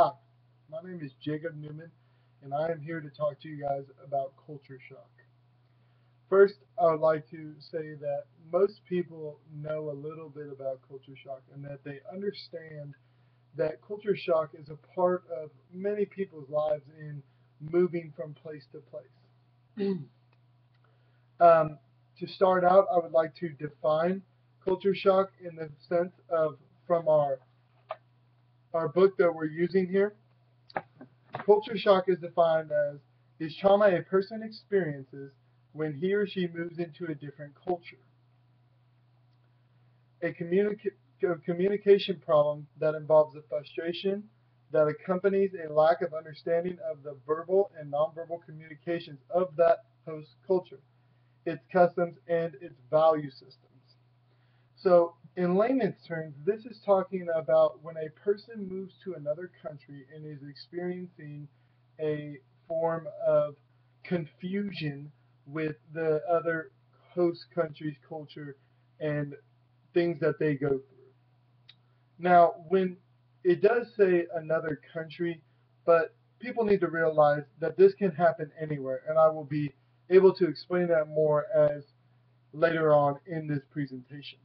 Hi, my name is Jacob Newman, and I am here to talk to you guys about culture shock. First, I would like to say that most people know a little bit about culture shock and that they understand that culture shock is a part of many people's lives in moving from place to place. um, to start out, I would like to define culture shock in the sense of from our book that we're using here. Culture shock is defined as is trauma a person experiences when he or she moves into a different culture. A communication problem that involves the frustration that accompanies a lack of understanding of the verbal and nonverbal communications of that host culture, its customs, and its value systems. So, in layman's terms, this is talking about when a person moves to another country and is experiencing a form of confusion with the other host country's culture and things that they go through. Now, when it does say another country, but people need to realize that this can happen anywhere, and I will be able to explain that more as later on in this presentation.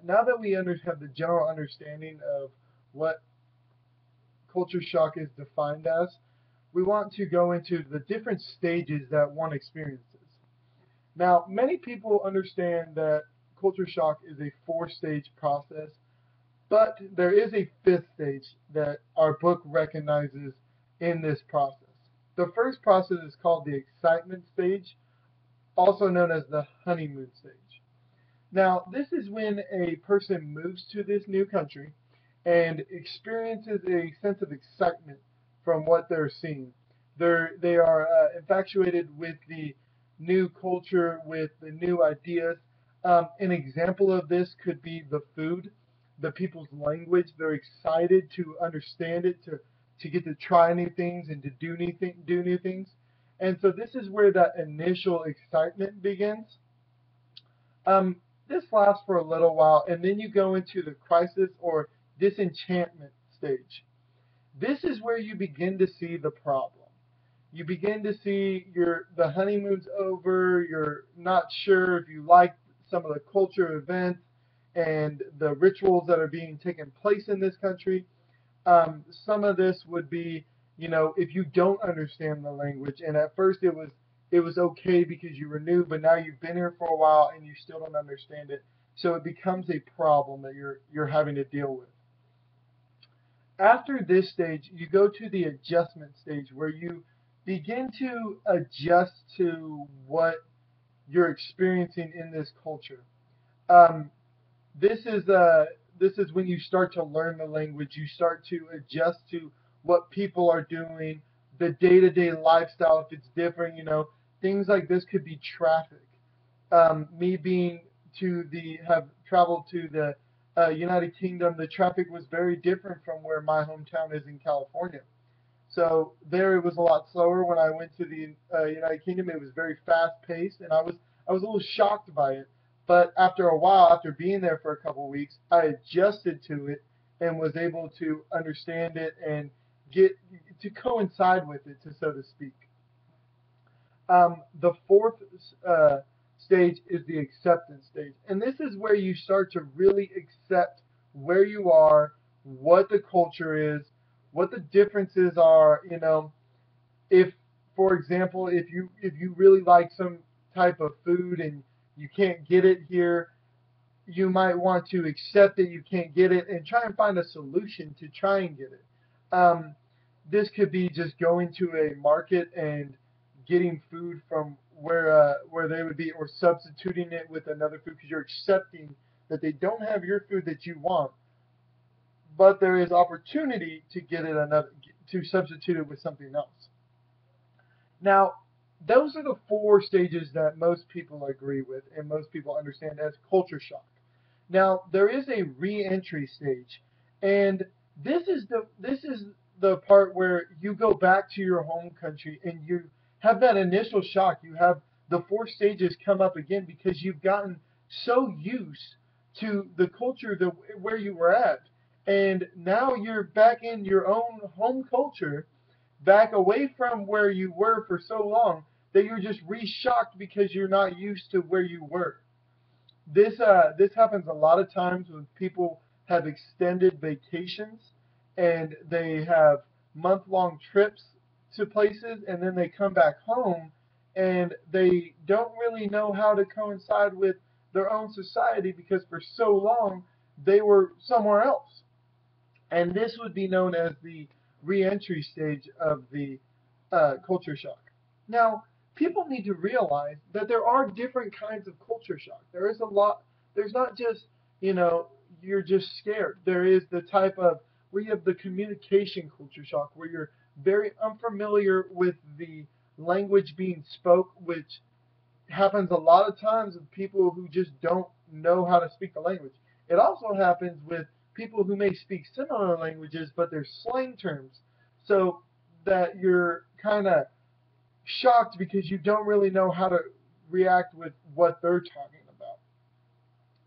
Now that we have the general understanding of what culture shock is defined as, we want to go into the different stages that one experiences. Now, many people understand that culture shock is a four-stage process, but there is a fifth stage that our book recognizes in this process. The first process is called the excitement stage, also known as the honeymoon stage. Now, this is when a person moves to this new country and experiences a sense of excitement from what they're seeing. They are infatuated with the new culture, with the new ideas. An example of this could be the food, the people's language. They're excited to understand it, to get to try new things and to do new things. And so this is where that initial excitement begins. This lasts for a little while, and then you go into the crisis or disenchantment stage. This is where you begin to see the problem. You begin to see the honeymoon's over. You're not sure if you like some of the culture events and the rituals that are being taken place in this country. Some of this would be, if you don't understand the language, and at first it was okay because you were new, but now you've been here for a while and you still don't understand it. So it becomes a problem that you're having to deal with. After this stage, you go to the adjustment stage where you begin to adjust to what you're experiencing in this culture. Um, this is when you start to learn the language. You start to adjust to what people are doing, the day-to-day lifestyle. If it's different, things like this could be traffic. Me being to the have traveled to the United Kingdom, the traffic was very different from where my hometown is in California. So there it was a lot slower. When I went to the United Kingdom, it was very fast paced, and I was a little shocked by it. But after a while, after being there for a couple of weeks, I adjusted to it and was able to understand it and get to coincide with it, so to speak. The fourth stage is the acceptance stage, and this is where you start to really accept where you are, what the culture is, what the differences are. If, for example, if you really like some type of food and you can't get it here, you might want to accept that you can't get it and try and find a solution to try and get it. Um, this could be just going to a market and getting food from where they would be, or substituting it with another food because you're accepting that they don't have your food that you want, but there is opportunity to get it another to substitute it with something else. Now, those are the four stages that most people agree with and most people understand as culture shock. Now, there is a re-entry stage, and this is the part where you go back to your home country and you have that initial shock. You have the four stages come up again because you've gotten so used to the culture where you were at, And now you're back in your own home culture, back away from where you were for so long that you're just re-shocked because you're not used to where you were. This happens a lot of times when people have extended vacations and they have month-long trips to places, and then they come back home and they don't really know how to coincide with their own society because for so long they were somewhere else. And this would be known as the reentry stage of the culture shock. Now, people need to realize that there are different kinds of culture shock. There is a lot, there's not just, you know, you're just scared. There is the type of, where you have the communication culture shock, where you're very unfamiliar with the language being spoke, which happens a lot of times with people who just don't know how to speak the language. It also happens with people who may speak similar languages, but they're slang terms. So that you're kind of shocked because you don't really know how to react with what they're talking about.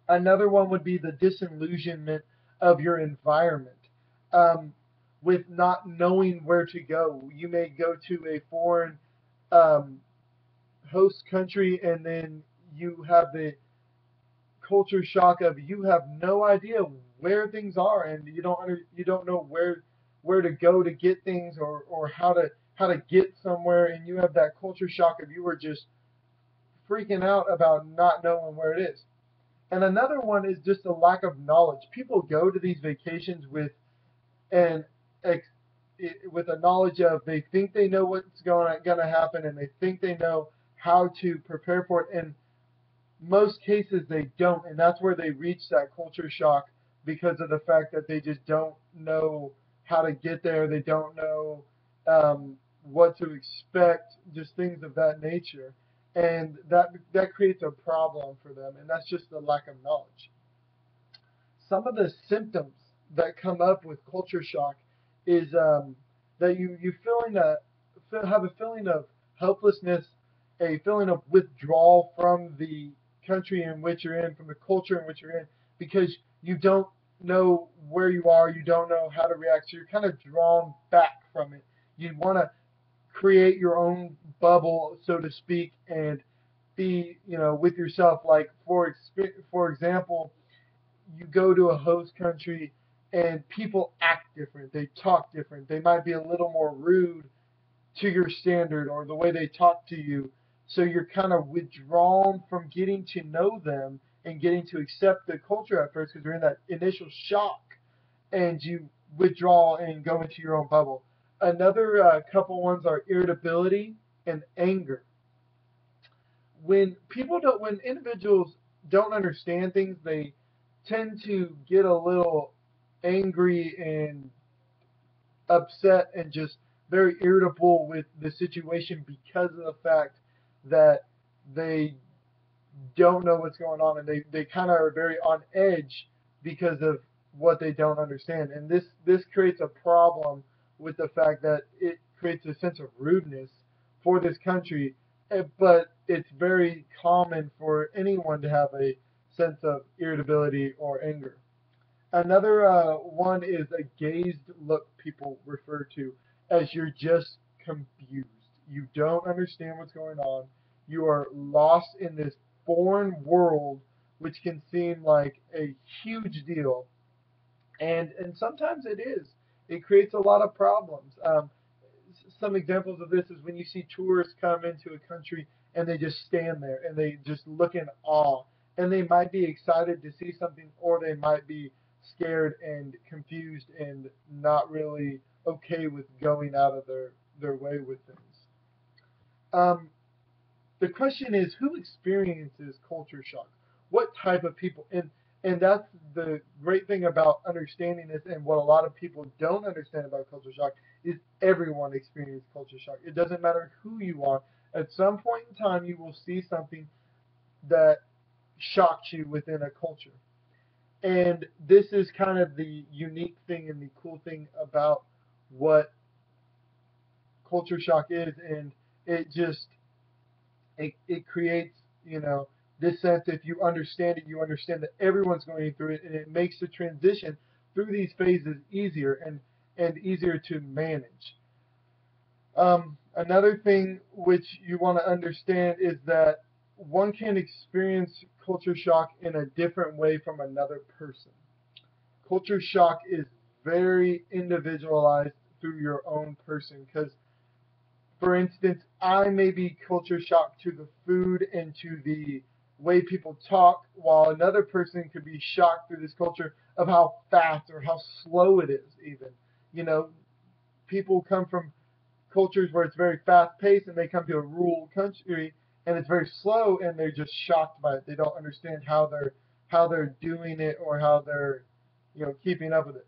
Another one would be the disillusionment of your environment. Um, with not knowing where to go, you may go to a foreign um, host country and then you have the culture shock of you have no idea where things are and you don't know where to go to get things or how to get somewhere, and you have that culture shock of you were just freaking out about not knowing where it is. And another one is just a lack of knowledge. People go to these vacations with an with a knowledge of they think they know what's going to happen and they think they know how to prepare for it, and most cases they don't, and that's where they reach that culture shock because of the fact that they just don't know how to get there. They don't know what to expect, just things of that nature, and that creates a problem for them, and that's just the lack of knowledge. Some of the symptoms that come up with culture shock is that you have a feeling of helplessness, a feeling of withdrawal from the country in which you're in, from the culture in which you're in, because you don't know where you are, you don't know how to react, so you're kind of drawn back from it. You want to create your own bubble, so to speak, and be, with yourself. Like for example, you go to a host country and people act different. They talk different. They might be a little more rude to your standard or the way they talk to you. So you're kind of withdrawn from getting to know them and getting to accept the culture at first because you're in that initial shock, and you withdraw and go into your own bubble. Another couple ones are irritability and anger. When individuals don't understand things, they tend to get a little angry and upset and just very irritable with the situation because of the fact that they don't know what's going on, and they kind of are very on edge because of what they don't understand. And this creates a problem with the fact that it creates a sense of rudeness for this country, but it's very common for anyone to have a sense of irritability or anger. Another one is a gazed look, people refer to as you're just confused. You don't understand what's going on. You are lost in this foreign world, which can seem like a huge deal, and sometimes it is. It creates a lot of problems. Some examples of this is when you see tourists come into a country and they just stand there and they just look in awe, and they might be excited to see something or they might be scared and confused and not really okay with going out of their way with things. Um, the question is, who experiences culture shock? What type of people? And that's the great thing about understanding this, and what a lot of people don't understand about culture shock is everyone experiences culture shock. It doesn't matter who you are. At some point in time, you will see something that shocks you within a culture. And this is kind of the unique thing and the cool thing about what culture shock is, and it just it creates, this sense, if you understand it, you understand that everyone's going through it, and it makes the transition through these phases easier and easier to manage. Another thing which you want to understand is that one can experience culture shock in a different way from another person. Culture shock is very individualized through your own person because, for instance, I may be culture shocked to the food and to the way people talk, while another person could be shocked through this culture of how fast or how slow it is, even. You know, people come from cultures where it's very fast paced and they come to a rural country and it's very slow and they're just shocked by it. They don't understand how they're doing it or how they're keeping up with it.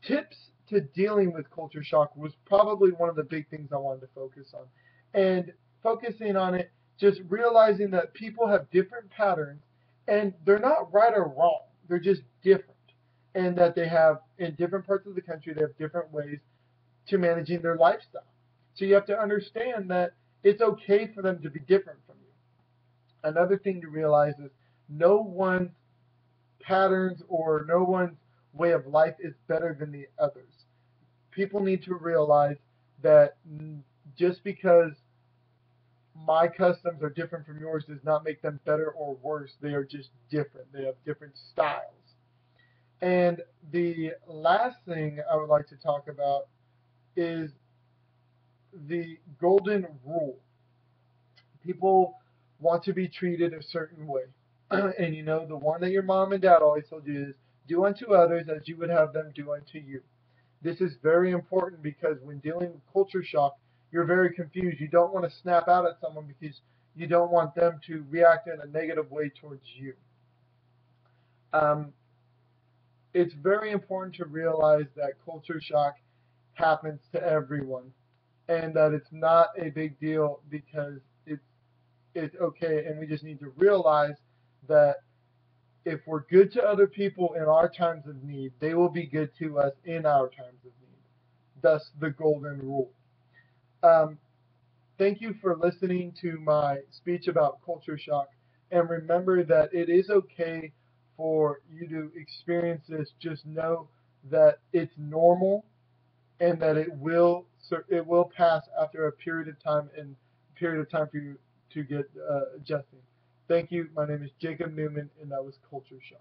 Tips to dealing with culture shock was probably one of the big things I wanted to focus on. And focusing on it, just realizing that people have different patterns and they're not right or wrong. They're just different. And that they have, in different parts of the country, they have different ways to managing their lifestyle. So you have to understand that it's okay for them to be different from you. Another thing to realize is no one's patterns or no one's way of life is better than the others. People need to realize that just because my customs are different from yours does not make them better or worse. They are just different. They have different styles. And the last thing I would like to talk about is the golden rule. People want to be treated a certain way. And the one that your mom and dad always told you is do unto others as you would have them do unto you. This is very important because when dealing with culture shock, you're very confused. You don't want to snap out at someone because you don't want them to react in a negative way towards you. Um, it's very important to realize that culture shock happens to everyone and that it's not a big deal because it's okay, and we just need to realize that if we're good to other people in our times of need, they will be good to us in our times of need. Thus, the golden rule. Um, Thank you for listening to my speech about culture shock, and remember that it is okay for you to experience this. Just know that it's normal and that it will pass after a period of time and period of time for you to get adjusting. Thank you. My name is Jacob Newman, and that was Culture Shock.